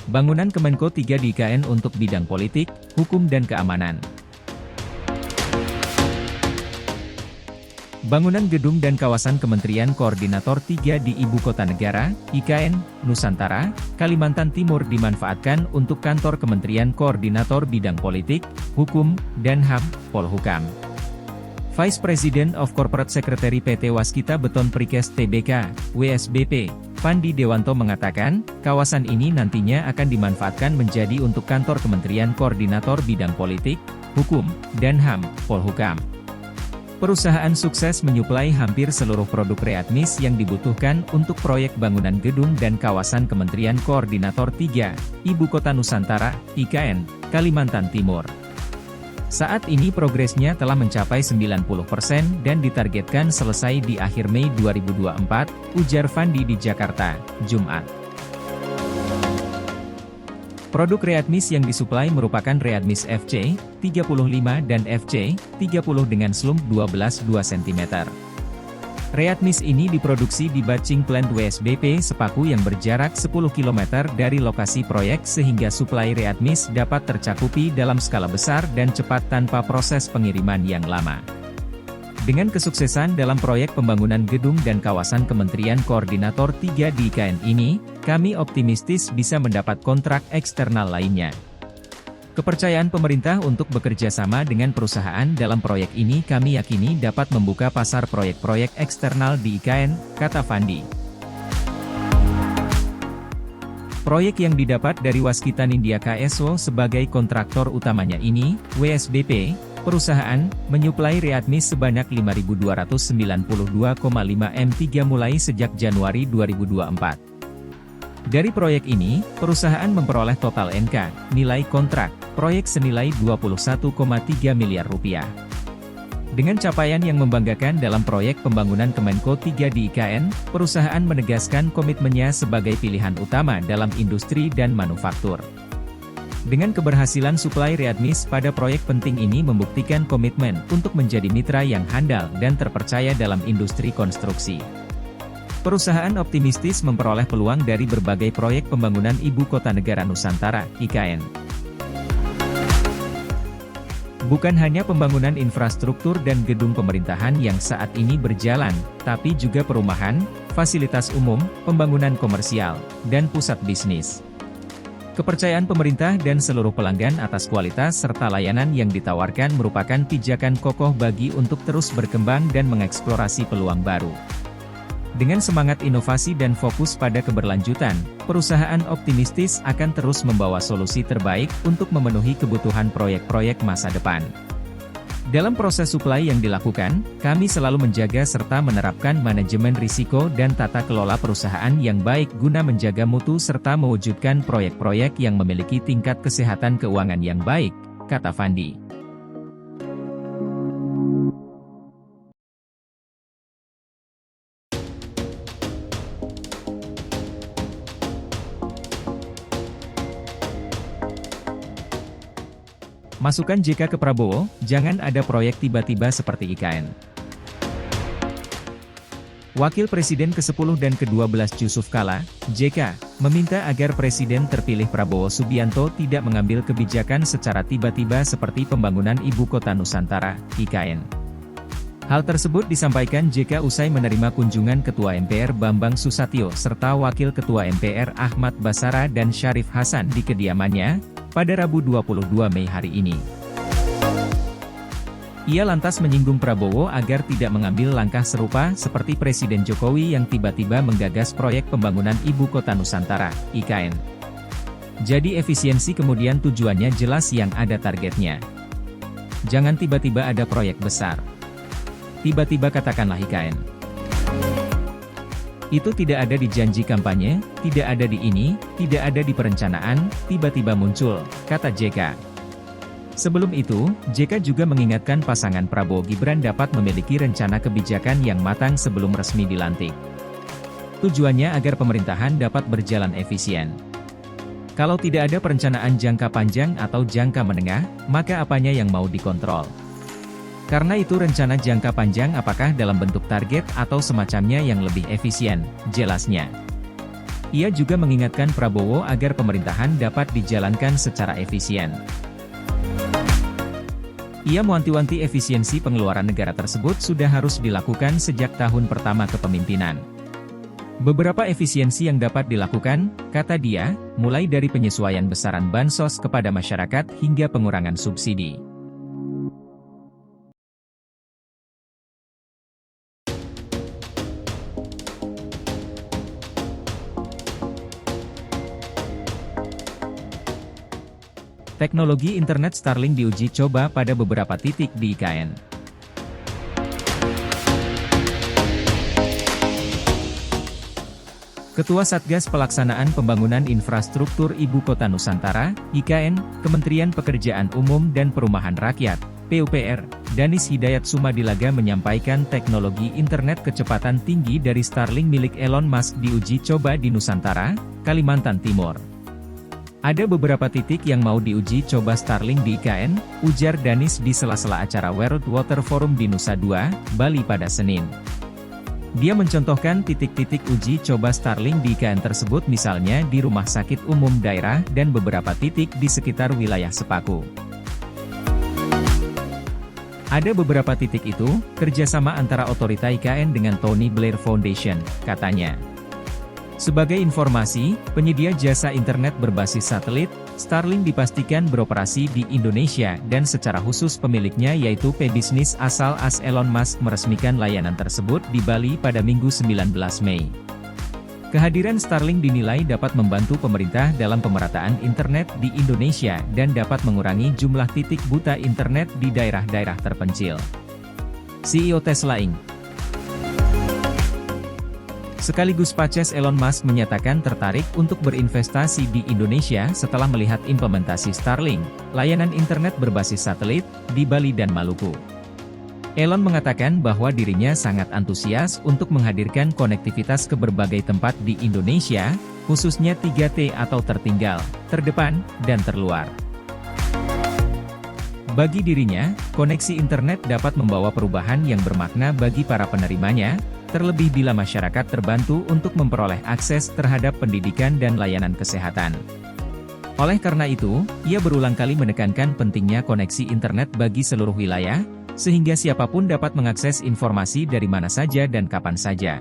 Bangunan Kemenko 3 di IKN untuk bidang politik, hukum dan keamanan. Bangunan gedung dan kawasan Kementerian Koordinator 3 di Ibu Kota Negara, IKN, Nusantara, Kalimantan Timur dimanfaatkan untuk kantor Kementerian Koordinator Bidang Politik, Hukum, dan HAM, Polhukam. Vice President of Corporate Secretary PT Waskita Beton Precast Tbk, WSBP, Fandi Dewanto mengatakan, kawasan ini nantinya akan dimanfaatkan menjadi untuk kantor Kementerian Koordinator Bidang Politik, Hukum, dan HAM, Polhukam. Perusahaan sukses menyuplai hampir seluruh produk readmis yang dibutuhkan untuk proyek bangunan gedung dan kawasan Kementerian Koordinator 3, Ibu Kota Nusantara, IKN, Kalimantan Timur. Saat ini progresnya telah mencapai 90% dan ditargetkan selesai di akhir Mei 2024, ujar Fandi di Jakarta, Jumat. Produk readmis yang disuplai merupakan readmis FC 35 dan FC 30 dengan slump 12 cm. Readmis ini diproduksi di batching plant WSBP Sepaku yang berjarak 10 km dari lokasi proyek sehingga suplai readmis dapat tercakupi dalam skala besar dan cepat tanpa proses pengiriman yang lama. Dengan kesuksesan dalam proyek pembangunan gedung dan kawasan Kementerian Koordinator 3 di IKN ini, kami optimistis bisa mendapat kontrak eksternal lainnya. Kepercayaan pemerintah untuk bekerja sama dengan perusahaan dalam proyek ini kami yakini dapat membuka pasar proyek-proyek eksternal di IKN, kata Fandi. Proyek yang didapat dari Waskita Nindya KSO sebagai kontraktor utamanya ini, WSBP, perusahaan, menyuplai readmis sebanyak 5.292,5 M3 mulai sejak Januari 2024. Dari proyek ini, perusahaan memperoleh total NK, nilai kontrak, proyek senilai 21,3 miliar rupiah. Dengan capaian yang membanggakan dalam proyek pembangunan Kemenko 3 di IKN, perusahaan menegaskan komitmennya sebagai pilihan utama dalam industri dan manufaktur. Dengan keberhasilan suplai readmis pada proyek penting ini membuktikan komitmen untuk menjadi mitra yang handal dan terpercaya dalam industri konstruksi. Perusahaan optimistis memperoleh peluang dari berbagai proyek pembangunan Ibu Kota Negara Nusantara, IKN. Bukan hanya pembangunan infrastruktur dan gedung pemerintahan yang saat ini berjalan, tapi juga perumahan, fasilitas umum, pembangunan komersial, dan pusat bisnis. Kepercayaan pemerintah dan seluruh pelanggan atas kualitas serta layanan yang ditawarkan merupakan pijakan kokoh bagi untuk terus berkembang dan mengeksplorasi peluang baru. Dengan semangat inovasi dan fokus pada keberlanjutan, perusahaan optimistis akan terus membawa solusi terbaik untuk memenuhi kebutuhan proyek-proyek masa depan. Dalam proses suplai yang dilakukan, kami selalu menjaga serta menerapkan manajemen risiko dan tata kelola perusahaan yang baik guna menjaga mutu serta mewujudkan proyek-proyek yang memiliki tingkat kesehatan keuangan yang baik, kata Fandi. Masukan JK ke Prabowo, jangan ada proyek tiba-tiba seperti IKN. Wakil Presiden ke-10 dan ke-12 Yusuf Kala, JK, meminta agar Presiden terpilih Prabowo Subianto tidak mengambil kebijakan secara tiba-tiba seperti pembangunan Ibu Kota Nusantara, IKN. Hal tersebut disampaikan JK usai menerima kunjungan Ketua MPR Bambang Susatyo serta Wakil Ketua MPR Ahmad Basara dan Syarif Hasan di kediamannya, pada Rabu 22 Mei hari ini. Ia lantas menyinggung Prabowo agar tidak mengambil langkah serupa seperti Presiden Jokowi yang tiba-tiba menggagas proyek pembangunan Ibu Kota Nusantara, IKN. Jadi efisiensi kemudian tujuannya jelas yang ada targetnya. Jangan tiba-tiba ada proyek besar. Tiba-tiba katakanlah IKN. Itu tidak ada di janji kampanye, tidak ada di ini, tidak ada di perencanaan, tiba-tiba muncul, kata JK. Sebelum itu, JK juga mengingatkan pasangan Prabowo Gibran dapat memiliki rencana kebijakan yang matang sebelum resmi dilantik. Tujuannya agar pemerintahan dapat berjalan efisien. Kalau tidak ada perencanaan jangka panjang atau jangka menengah, maka apanya yang mau dikontrol? Karena itu rencana jangka panjang apakah dalam bentuk target atau semacamnya yang lebih efisien, jelasnya. Ia juga mengingatkan Prabowo agar pemerintahan dapat dijalankan secara efisien. Ia mewanti-wanti efisiensi pengeluaran negara tersebut sudah harus dilakukan sejak tahun pertama kepemimpinan. Beberapa efisiensi yang dapat dilakukan, kata dia, mulai dari penyesuaian besaran bansos kepada masyarakat hingga pengurangan subsidi. Teknologi internet Starlink diuji coba pada beberapa titik di IKN. Ketua Satgas Pelaksanaan Pembangunan Infrastruktur Ibu Kota Nusantara, IKN, Kementerian Pekerjaan Umum dan Perumahan Rakyat, PUPR, Danis Hidayat Sumadilaga menyampaikan teknologi internet kecepatan tinggi dari Starlink milik Elon Musk diuji coba di Nusantara, Kalimantan Timur. Ada beberapa titik yang mau diuji coba Starlink di IKN, ujar Danis di sela-sela acara World Water Forum di Nusa Dua, Bali pada Senin. Dia mencontohkan titik-titik uji coba Starlink di IKN tersebut misalnya di rumah sakit umum daerah dan beberapa titik di sekitar wilayah Sepaku. Ada beberapa titik itu, kerjasama antara otorita IKN dengan Tony Blair Foundation, katanya. Sebagai informasi, penyedia jasa internet berbasis satelit, Starlink dipastikan beroperasi di Indonesia dan secara khusus pemiliknya yaitu pebisnis asal AS Elon Musk meresmikan layanan tersebut di Bali pada Minggu 19 Mei. Kehadiran Starlink dinilai dapat membantu pemerintah dalam pemerataan internet di Indonesia dan dapat mengurangi jumlah titik buta internet di daerah-daerah terpencil. CEO Tesla Inc. Sekaligus Paces Elon Musk menyatakan tertarik untuk berinvestasi di Indonesia setelah melihat implementasi Starlink, layanan internet berbasis satelit, di Bali dan Maluku. Elon mengatakan bahwa dirinya sangat antusias untuk menghadirkan konektivitas ke berbagai tempat di Indonesia, khususnya 3T atau tertinggal, terdepan, dan terluar. Bagi dirinya, koneksi internet dapat membawa perubahan yang bermakna bagi para penerimanya, terlebih bila masyarakat terbantu untuk memperoleh akses terhadap pendidikan dan layanan kesehatan. Oleh karena itu, ia berulang kali menekankan pentingnya koneksi internet bagi seluruh wilayah, sehingga siapapun dapat mengakses informasi dari mana saja dan kapan saja.